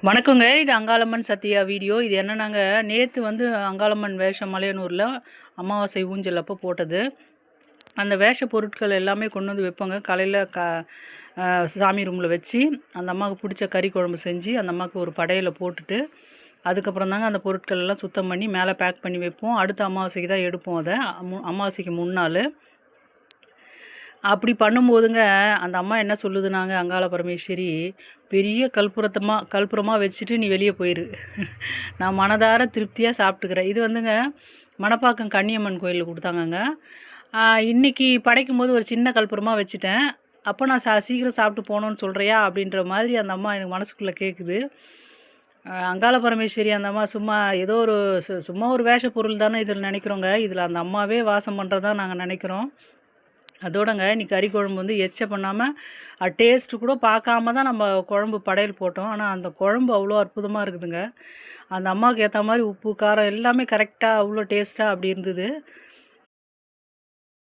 வணக்கங்க. இது அங்காளம்மன் சத்யா வீடியோ. இது என்னன்னாங்க, நேத்து அங்காளம்மன் வேஷம் மலையனூர்ல அமாவாசை ஊஞ்சல் அப்போ போட்டது. அந்த வேஷ பொருட்கள் எல்லாமே கொண்டு வந்து வைப்போங்க. காலையில சாமி ரூமில் வச்சு, அந்த அம்மாவுக்கு பிடிச்ச கறி குழம்பு செஞ்சு, அந்த அம்மாவுக்கு ஒரு படையல போட்டுட்டு, அதுக்கப்புறம் தாங்க அந்த பொருட்கள் எல்லாம் சுத்தம் பண்ணி மேலே பேக் பண்ணி வைப்போம். அடுத்த அமாவாசைக்கு தான் எடுப்போம் அத. அமாவாசைக்கு முன்னாள். அப்படி பண்ணும்போதுங்க, அந்த அம்மா என்ன சொல்லுதுனாங்க, அங்காள பரமேஸ்வரி, பெரிய கற்பூரமாக வச்சுட்டு நீ வெளியே போயிரு. நான் மனதார திருப்தியாக சாப்பிட்டுக்கிறேன். இது மணப்பாக்கம் கன்னியம்மன் கோயிலில் கொடுத்தாங்கங்க. இன்றைக்கி படைக்கும்போது ஒரு சின்ன கற்பூரமாக வச்சுட்டேன். அப்போ நான் சீக்கிரம் சாப்பிட்டு போகணுன்னு சொல்கிறியா அப்படின்ற மாதிரி அந்த அம்மா எனக்கு மனசுக்குள்ளே கேட்குது. அங்காள பரமேஸ்வரி அந்த அம்மா சும்மா ஏதோ ஒரு சும்மா ஒரு வேஷ பொருள் தானே இதில் நினைக்கிறோங்க. இதில் அந்த அம்மாவே வாசம் பண்ணுறதா நாங்கள் நினைக்கிறோம். அதோடங்க இன்றைக்கி கறி குழம்பு எச்ச பண்ணாமல் டேஸ்ட்டு கூட பார்க்காம தான் நம்ம குழம்பு படையல் போட்டோம். ஆனால் அந்த குழம்பு அவ்வளோ அற்புதமாக இருக்குதுங்க. அந்த அம்மாவுக்கு ஏற்ற மாதிரி உப்பு காரம் எல்லாமே கரெக்டாக அவ்வளோ டேஸ்ட்டாக அப்படி இருந்தது.